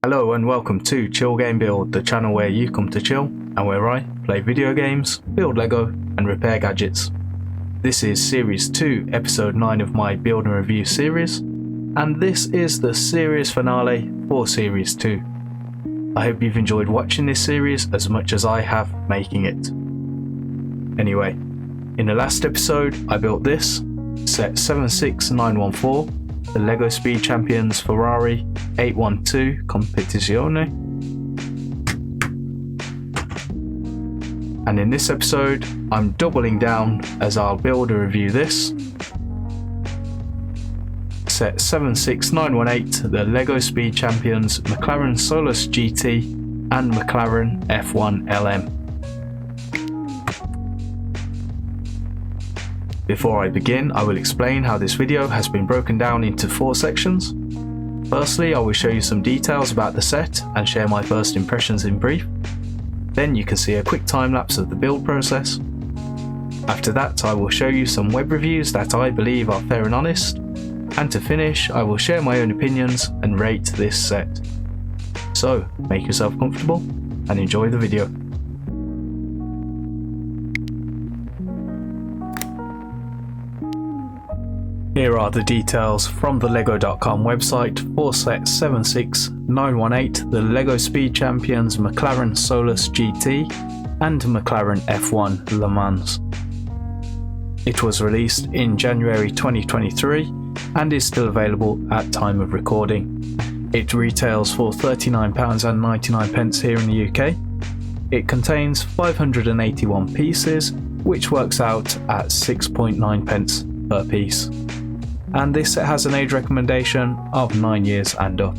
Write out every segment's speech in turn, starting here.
Hello and welcome to Chill Game Build, the channel where you come to chill and where I play video games, build Lego and repair gadgets. This is Series 2, Episode 9 of my Build and Review series, and this is the series finale for Series 2. I hope you've enjoyed watching this series as much as I have making it. Anyway, in the last episode I built this, Se02Ep09, the LEGO Speed Champions Ferrari 812 Competizione. And in this episode, I'm doubling down as I'll build and review this. Se02Ep09, the LEGO Speed Champions McLaren Solus GT and McLaren F1 LM. Before I begin, I will explain how this video has been broken down into 4 sections. Firstly, I will show you some details about the set and share my first impressions in brief. Then you can see a quick time lapse of the build process. After that, I will show you some web reviews that I believe are fair and honest. And to finish, I will share my own opinions and rate this set. So, make yourself comfortable and enjoy the video. Here are the details from the lego.com website for Se02Ep09, the LEGO Speed Champions McLaren Solus GT and McLaren F1 Le Mans. It was released in January 2023 and is still available at time of recording. It retails for £39.99 here in the UK. It contains 581 pieces, which works out at 6.9 pence per piece. And this set has an age recommendation of 9 years and up.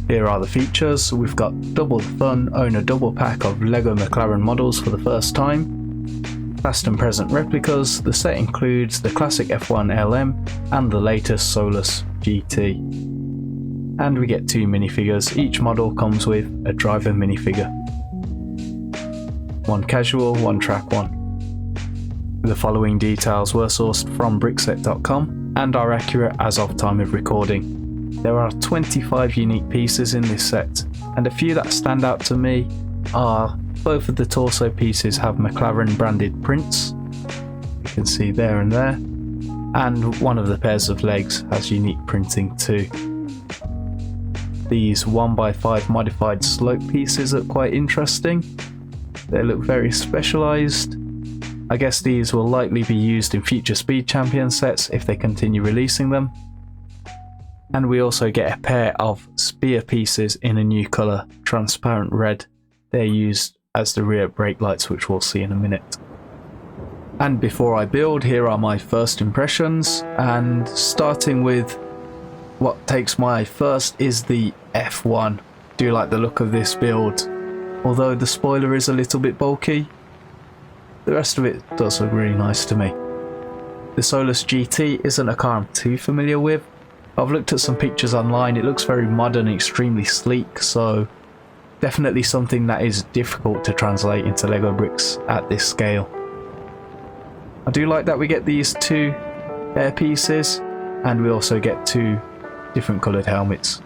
Here are the features. We've got Double Fun, own a double pack of LEGO McLaren models for the first time. Past and present replicas. The set includes the classic F1 LM and the latest Solus GT. And we get 2 minifigures. Each model comes with a driver minifigure. One casual, one track one. The following details were sourced from brickset.com and are accurate as of time of recording. There are 25 unique pieces in this set, and a few that stand out to me are both of the torso pieces have McLaren branded prints, you can see there and there, and one of the pairs of legs has unique printing too. These 1x5 modified slope pieces look quite interesting. They look very specialised. I guess these will likely be used in future Speed Champion sets if they continue releasing them. And we also get a pair of spear pieces in a new colour, transparent red. They're used as the rear brake lights, which we'll see in a minute. And before I build, here are my first impressions, and starting with what takes my first is the F1. Do like the look of this build, although the spoiler is a little bit bulky. The rest of it does look really nice to me. The Solus GT isn't a car I'm too familiar with. I've looked at some pictures online, it looks very modern and extremely sleek, so definitely something that is difficult to translate into Lego bricks at this scale. I do like that we get these 2 air pieces, and we also get 2 different coloured helmets.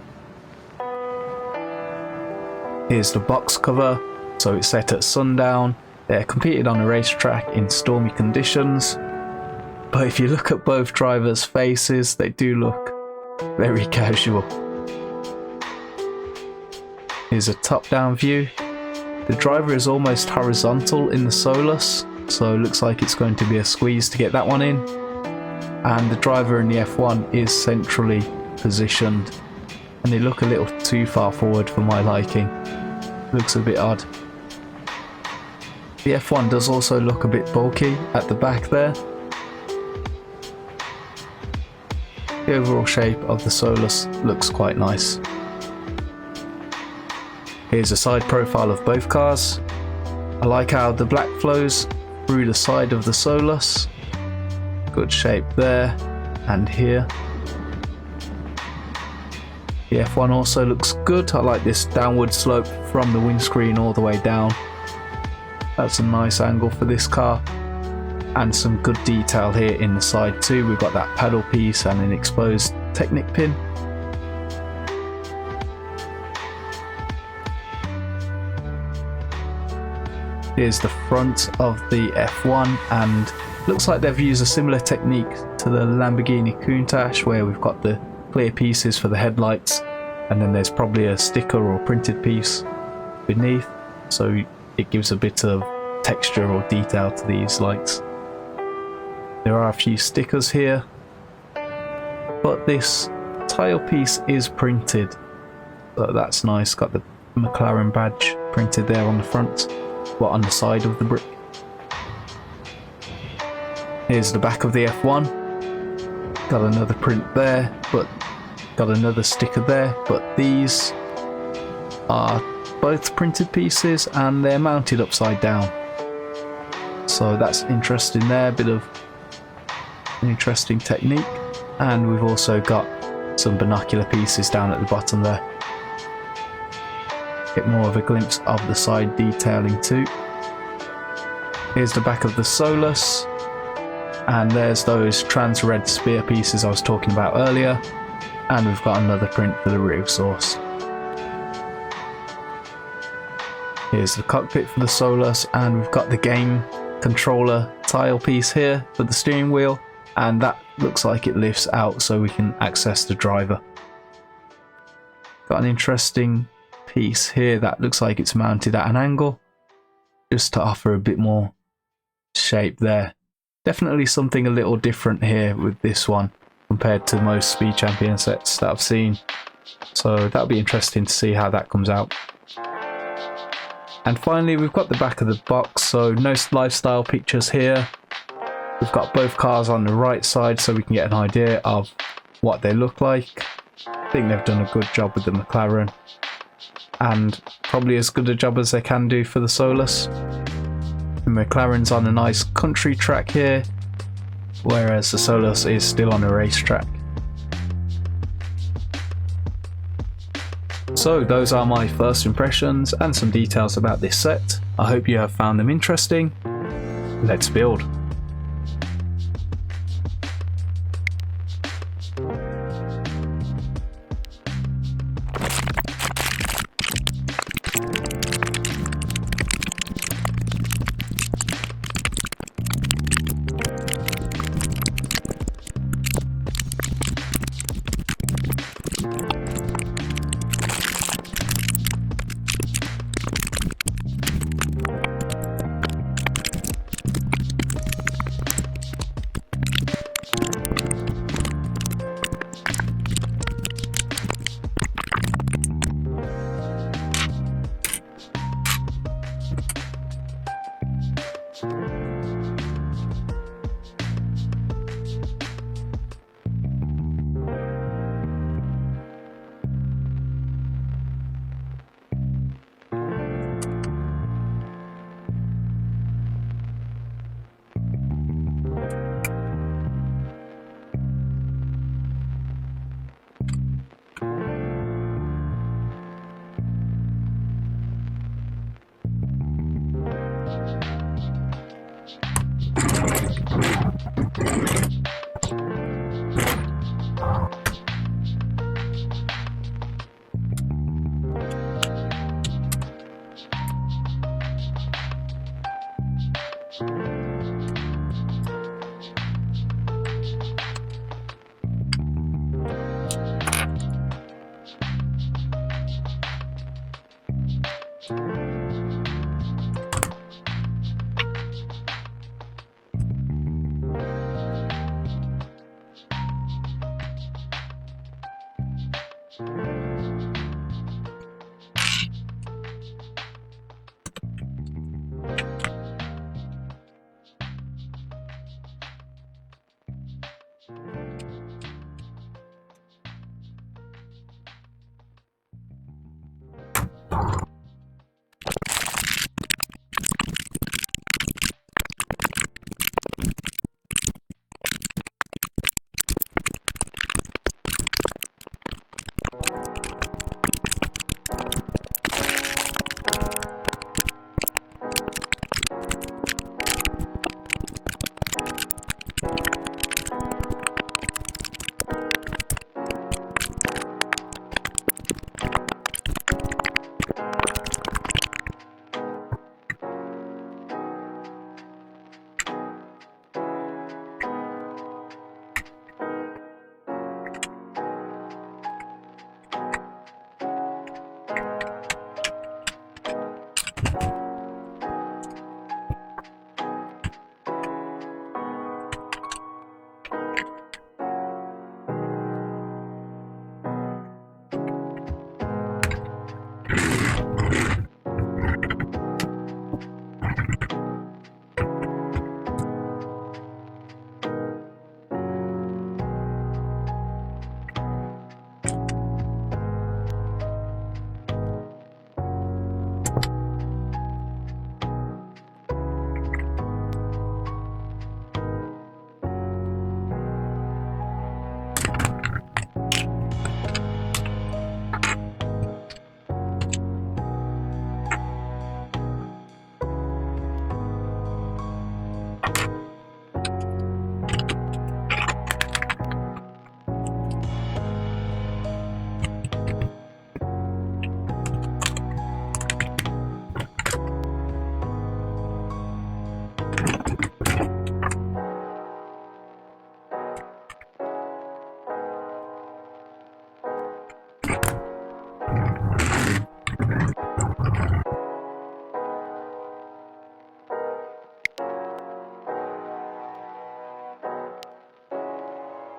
Here's the box cover, so it's set at sundown. They're competed on a racetrack in stormy conditions, but if you look at both drivers' faces, they do look very casual. Here's a top-down view. The driver is almost horizontal in the Solus, so it looks like it's going to be a squeeze to get that one in. And the driver in the F1 is centrally positioned, and they look a little too far forward for my liking. Looks a bit odd. The F1 does also look a bit bulky at the back there. The overall shape of the Solus looks quite nice. Here's a side profile of both cars. I like how the black flows through the side of the Solus. Good shape there and here. The F1 also looks good. I like this downward slope from the windscreen all the way down. That's a nice angle for this car, and some good detail here in the side too. We've got that paddle piece and an exposed Technic pin. Here's the front of the F1, and looks like they've used a similar technique to the Lamborghini Countach, where we've got the clear pieces for the headlights, and then there's probably a sticker or printed piece beneath, so it gives a bit of texture or detail to these lights. There are a few stickers here, but this tile piece is printed, so that's nice. Got the McLaren badge printed there on the front, but on the side of the brick. Here's the back of the F1. Got another print there, but got another sticker there, but these are both printed pieces and they're mounted upside down. So that's interesting there, bit of an interesting technique. And we've also got some binocular pieces down at the bottom there. Get more of a glimpse of the side detailing too. Here's the back of the Solus, and there's those trans red spear pieces I was talking about earlier, and we've got another print for the rear exhaust. Here's the cockpit for the Solus, and we've got the game controller tile piece here for the steering wheel, and that looks like it lifts out so we can access the driver. Got an interesting piece here that looks like it's mounted at an angle, just to offer a bit more shape there. Definitely something a little different here with this one compared to most Speed Champion sets that I've seen, so that'll be interesting to see how that comes out. And finally, we've got the back of the box, so no lifestyle pictures here. We've got both cars on the right side so we can get an idea of what they look like. I think they've done a good job with the McLaren, and probably as good a job as they can do for the Solus. The McLaren's on a nice country track here, whereas the Solus is still on a racetrack. So those are my first impressions and some details about this set. I hope you have found them interesting. Let's build.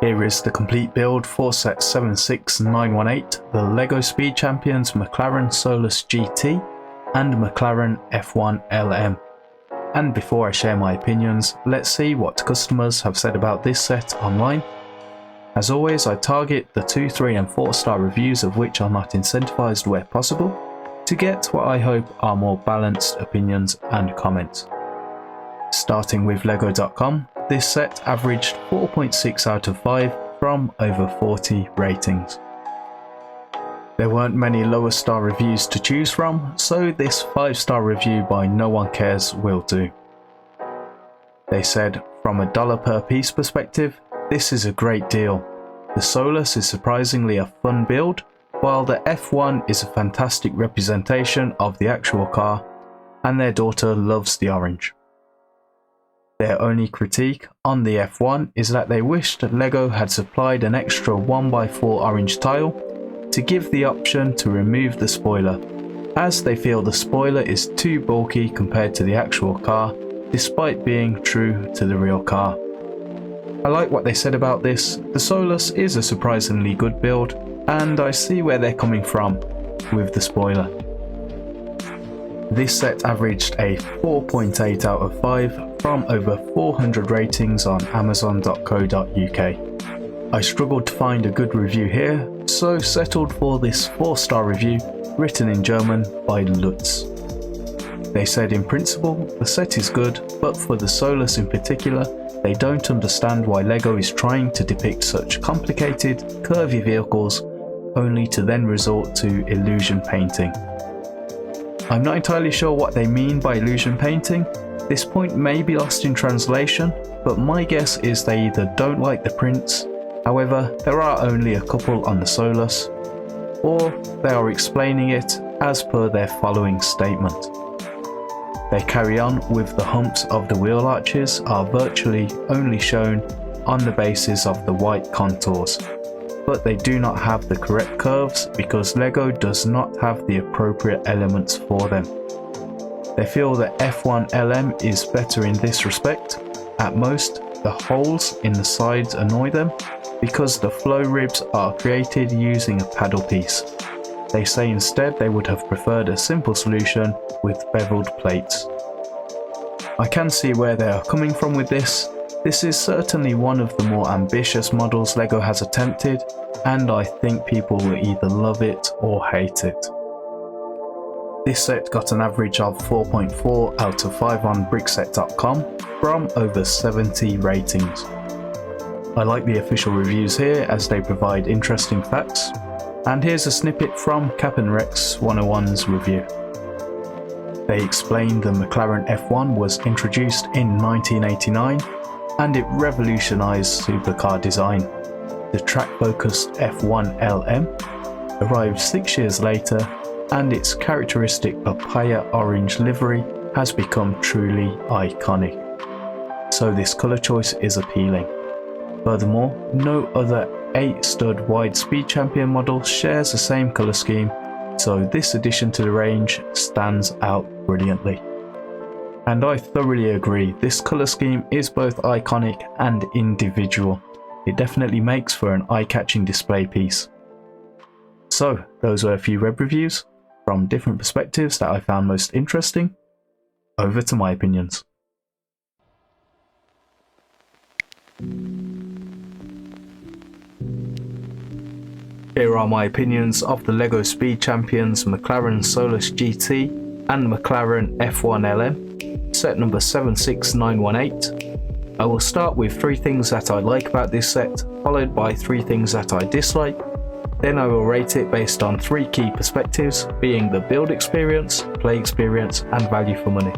Here is the complete build for set 76918, the LEGO Speed Champions McLaren Solus GT and McLaren F1 LM. And before I share my opinions, let's see what customers have said about this set online. As always, I target the 2, 3 and 4 star reviews of which are not incentivized where possible, to get what I hope are more balanced opinions and comments. Starting with Lego.com, this set averaged 4.6 out of 5 from over 40 ratings. There weren't many lower star reviews to choose from, so this 5-star review by No One Cares will do. They said, from a dollar per piece perspective, this is a great deal. The Solus is surprisingly a fun build, while the F1 is a fantastic representation of the actual car, and their daughter loves the orange. Their only critique on the F1 is that they wished LEGO had supplied an extra 1x4 orange tile to give the option to remove the spoiler, as they feel the spoiler is too bulky compared to the actual car, despite being true to the real car. I like what they said about this. The Solus is a surprisingly good build, and I see where they're coming from with the spoiler. This set averaged a 4.8 out of 5 from over 400 ratings on amazon.co.uk. I struggled to find a good review here, so settled for this 4-star review written in German by Lutz. They said in principle the set is good, but for the Solus in particular, they don't understand why LEGO is trying to depict such complicated, curvy vehicles only to then resort to illusion painting. I'm not entirely sure what they mean by illusion painting. This point may be lost in translation, but my guess is they either don't like the prints, however there are only a couple on the Solus, or they are explaining it as per their following statement. They carry on with the humps of the wheel arches are virtually only shown on the basis of the white contours, but they do not have the correct curves because LEGO does not have the appropriate elements for them. They feel that F1 LM is better in this respect. At most, the holes in the sides annoy them because the flow ribs are created using a paddle piece. They say instead they would have preferred a simple solution with beveled plates. I can see where they are coming from with this. This is certainly one of the more ambitious models LEGO has attempted, and I think people will either love it or hate it. This set got an average of 4.4 out of 5 on brickset.com from over 70 ratings. I like the official reviews here as they provide interesting facts, and here's a snippet from Cap'n Rex 101's review. They explained the McLaren F1 was introduced in 1989 and it revolutionized supercar design. The track-focused F1 LM arrived 6 years later, and its characteristic papaya orange livery has become truly iconic. So this colour choice is appealing. Furthermore, no other 8-stud wide Speed Champion model shares the same colour scheme, so this addition to the range stands out brilliantly. And I thoroughly agree, this colour scheme is both iconic and individual. It definitely makes for an eye-catching display piece. So, those were a few web reviews from different perspectives that I found most interesting. Over to my opinions. Here are my opinions of the LEGO Speed Champions McLaren Solus GT and McLaren F1 LM, set number 76918. I will start with 3 things that I like about this set, followed by 3 things that I dislike. Then I will rate it based on 3 key perspectives, being the build experience, play experience, and value for money.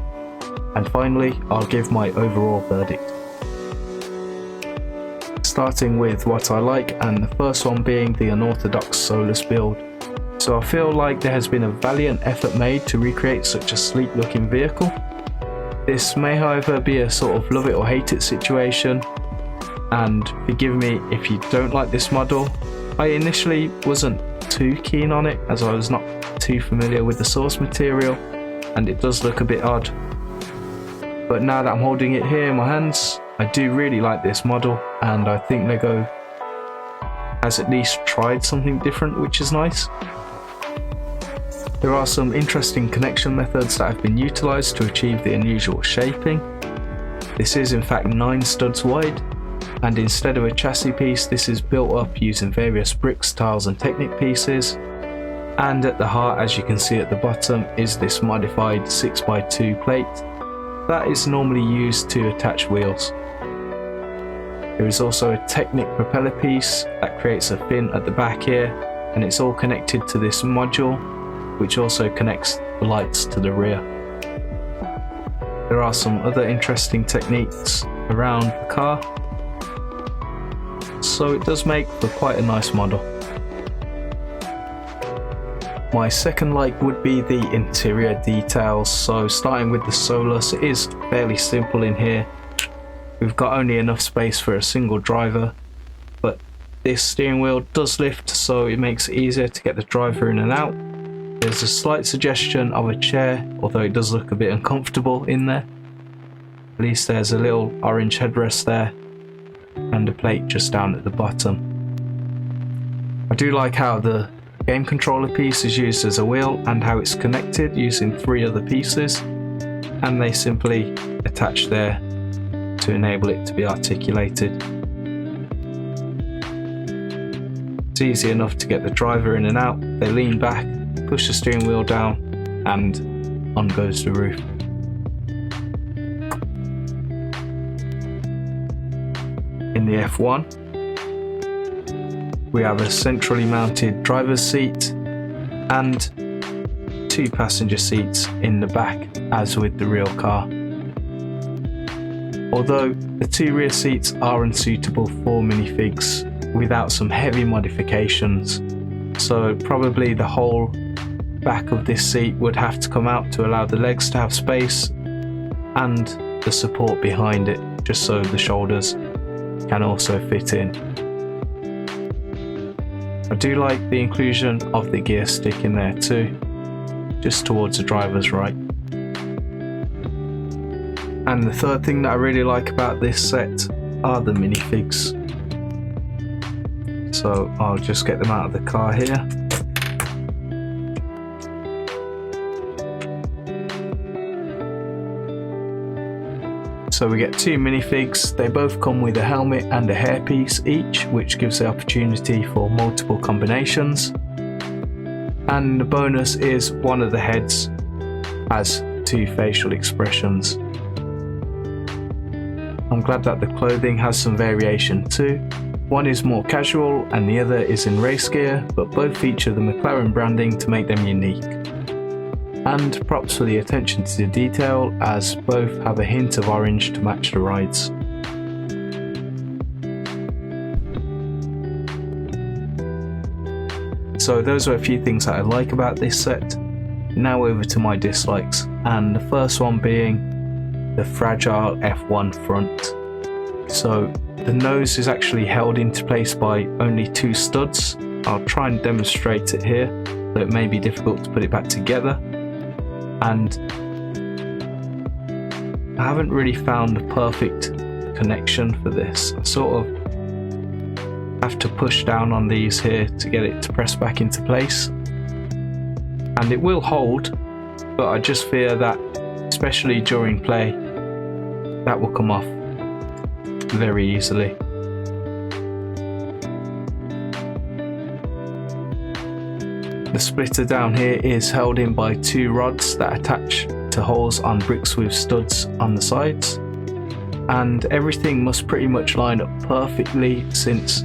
And finally, I'll give my overall verdict. Starting with what I like, and the first one being the unorthodox Solus build. So I feel like there has been a valiant effort made to recreate such a sleek looking vehicle. This may however be a sort of love it or hate it situation, and forgive me if you don't like this model. I initially wasn't too keen on it as I was not too familiar with the source material and it does look a bit odd. But now that I'm holding it here in my hands, I do really like this model, and I think LEGO has at least tried something different, which is nice. There are some interesting connection methods that have been utilised to achieve the unusual shaping. This is in fact 9 studs wide, and instead of a chassis piece, this is built up using various bricks, tiles and Technic pieces. And at the heart, as you can see at the bottom, is this modified 6x2 plate that is normally used to attach wheels. There is also a Technic propeller piece that creates a fin at the back here, and it's all connected to this module, which also connects the lights to the rear. There are some other interesting techniques around the car, so it does make for quite a nice model. My second like would be the interior details. So starting with the Solus, it is fairly simple in here. We've got only enough space for a single driver, but this steering wheel does lift, so it makes it easier to get the driver in and out. There's a slight suggestion of a chair, although it does look a bit uncomfortable in there. At least there's a little orange headrest there and a plate just down at the bottom. I do like how the game controller piece is used as a wheel and how it's connected using 3 other pieces, and they simply attach there to enable it to be articulated. It's easy enough to get the driver in and out. They lean back, push the steering wheel down, and on goes the roof. In the F1, we have a centrally mounted driver's seat and 2 passenger seats in the back, as with the real car. Although the 2 rear seats are unsuitable for minifigs without some heavy modifications, so probably the whole back of this seat would have to come out to allow the legs to have space and the support behind it, just so the shoulders can also fit in. I do like the inclusion of the gear stick in there too, just towards the driver's right. And the third thing that I really like about this set are the minifigs. So I'll just get them out of the car here. So we get 2 minifigs. They both come with a helmet and a hairpiece each, which gives the opportunity for multiple combinations. And the bonus is one of the heads has 2 facial expressions. I'm glad that the clothing has some variation too. One is more casual and the other is in race gear, but both feature the McLaren branding to make them unique. And props for the attention to detail, as both have a hint of orange to match the rides. So those are a few things that I like about this set. Now over to my dislikes, and the first one being the fragile F1 front. So the nose is actually held into place by only 2 studs. I'll try and demonstrate it here, though it may be difficult to put it back together. And I haven't really found the perfect connection for this. I sort of have to push down on these here to get it to press back into place. And it will hold, but I just fear that, especially during play, that will come off very easily. The splitter down here is held in by 2 rods that attach to holes on bricks with studs on the sides, and everything must pretty much line up perfectly, since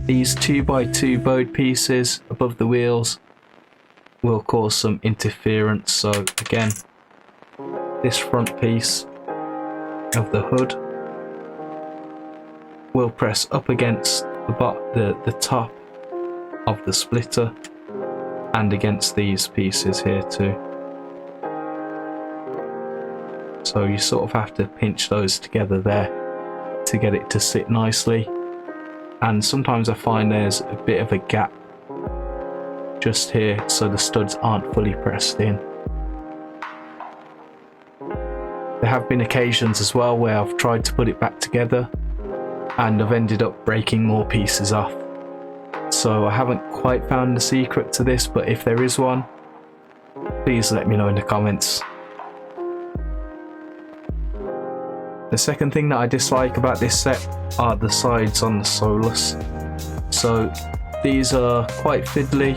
these 2x2 bowed pieces above the wheels will cause some interference. So again, this front piece of the hood will press up against the top of the splitter and against these pieces here too. So you sort of have to pinch those together there to get it to sit nicely. And sometimes I find there's a bit of a gap just here, so the studs aren't fully pressed in. There have been occasions as well where I've tried to put it back together and I've ended up breaking more pieces off. so I haven't quite found the secret to this, but if there is one, please let me know in the comments. The second thing that I dislike about this set are the sides on the Solus. So these are quite fiddly,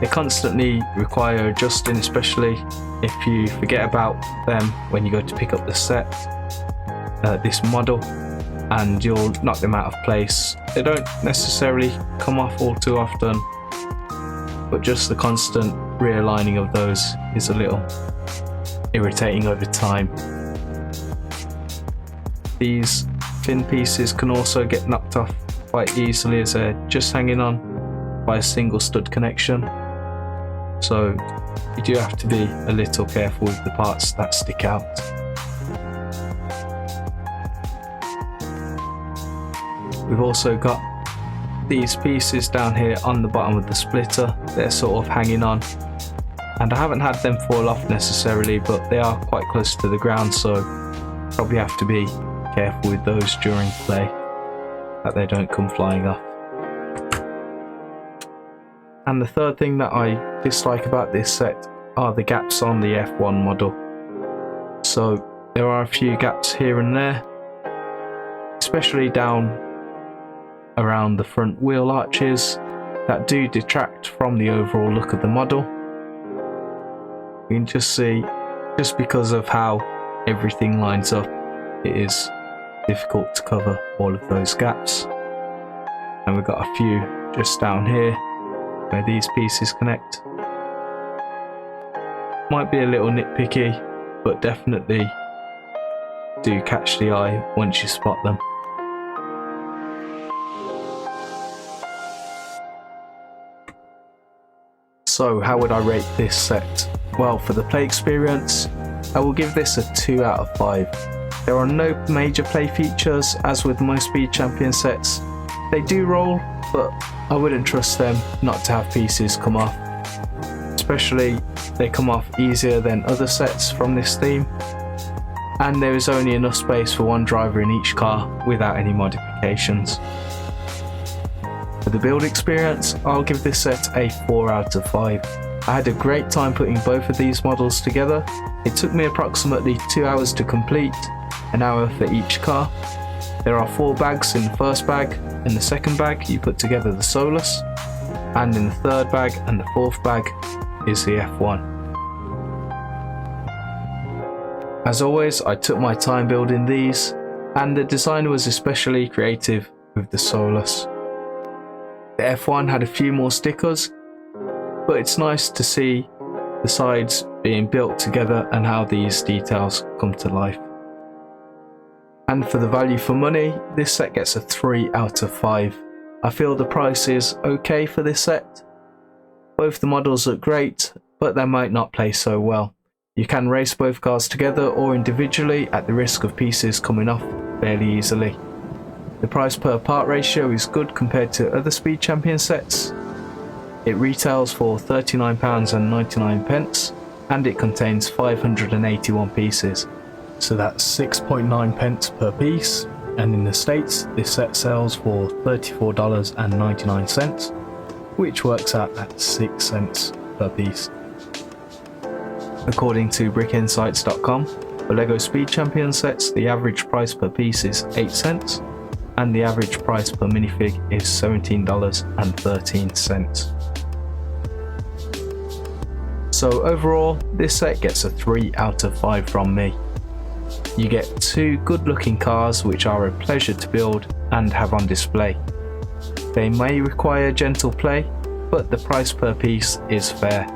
they constantly require adjusting, especially if you forget about them when you go to pick up the set, this model, and you'll knock them out of place. They don't necessarily come off all too often, but just the constant realigning of those is a little irritating over time. These fin pieces can also get knocked off quite easily as they're just hanging on by a single stud connection, so you do have to be a little careful with the parts that stick out. We've also got these pieces down here on the bottom of the splitter. They're sort of hanging on, and I haven't had them fall off necessarily, but they are quite close to the ground, so probably have to be careful with those during play, that they don't come flying off. And the third thing that I dislike about this set are the gaps on the F1 model. So there are a few gaps here and there, especially down around the front wheel arches, that do detract from the overall look of the model. You can just see, just because of how everything lines up, it is difficult to cover all of those gaps. And we've got a few just down here where these pieces connect. Might be a little nitpicky, but definitely do catch the eye once you spot them. So how would I rate this set? Well, for the play experience, I will give this a 2 out of 5. There are no major play features, as with most Speed Champion sets. They do roll, but I wouldn't trust them not to have pieces come off. Especially, they come off easier than other sets from this theme. And there is only enough space for one driver in each car without any modifications. For the build experience, I'll give this set a 4 out of 5. I had a great time putting both of these models together. It took me approximately 2 hours to complete, an hour for each car. There are 4 bags in the first bag. In the second bag you put together the Solus, and in the third bag and the fourth bag is the F1. As always, I took my time building these, and the design was especially creative with the Solus. The F1 had a few more stickers, but it's nice to see the sides being built together and how these details come to life. And for the value for money, this set gets a 3 out of 5. I feel the price is okay for this set. Both the models look great, but they might not play so well. You can race both cars together or individually at the risk of pieces coming off fairly easily. The price per part ratio is good compared to other Speed Champion sets. It retails for £39.99 and it contains 581 pieces. So that's 6.9 pence per piece, and in the States this set sells for $34.99, which works out at 6 cents per piece. According to brickinsights.com, for LEGO Speed Champion sets the average price per piece is 8 cents, and the average price per minifig is $17.13. So overall, this set gets a 3 out of 5 from me. You get 2 good looking cars which are a pleasure to build and have on display. They may require gentle play, but the price per piece is fair.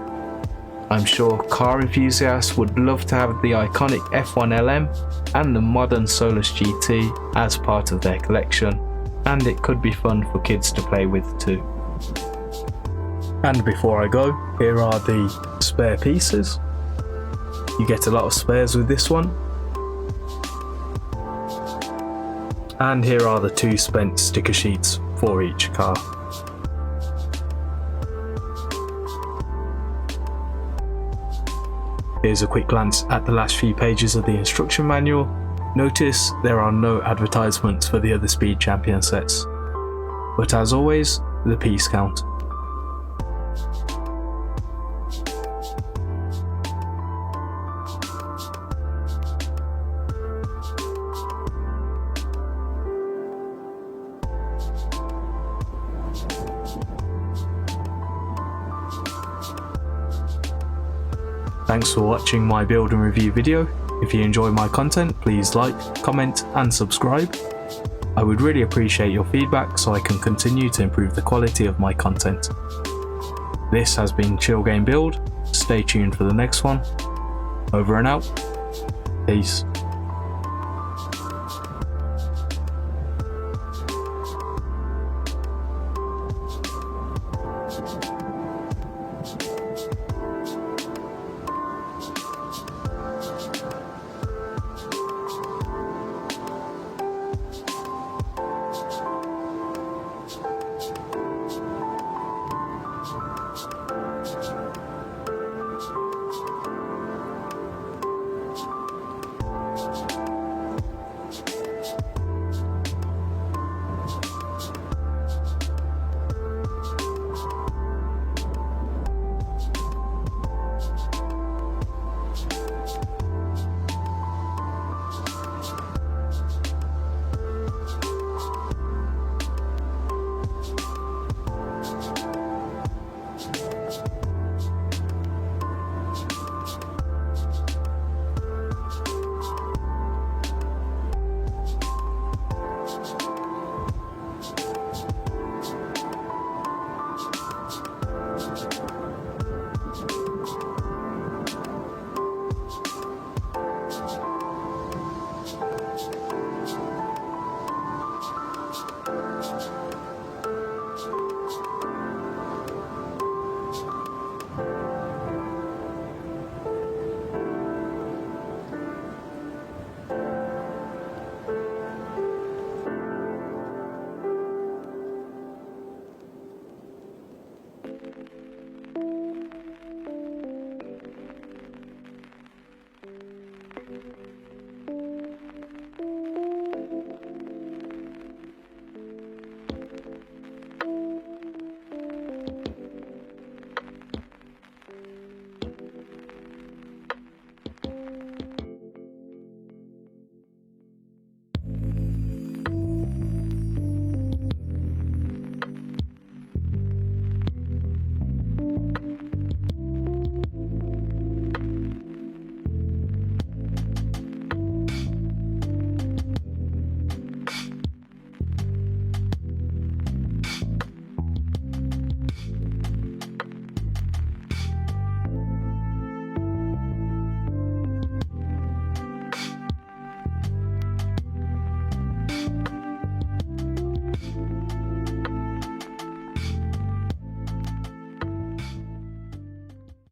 I'm sure car enthusiasts would love to have the iconic F1 LM and the modern Solus GT as part of their collection, and it could be fun for kids to play with too. And before I go, here are the spare pieces. You get a lot of spares with this one. And here are the 2 spent sticker sheets for each car. Here's a quick glance at the last few pages of the instruction manual. Notice there are no advertisements for the other Speed Champion sets. But as always, the piece count. Thanks for watching my build and review video. If you enjoy my content, please like, comment and subscribe. I would really appreciate your feedback so I can continue to improve the quality of my content. This has been Chill Game Build. Stay tuned for the next one. Over and out. Peace.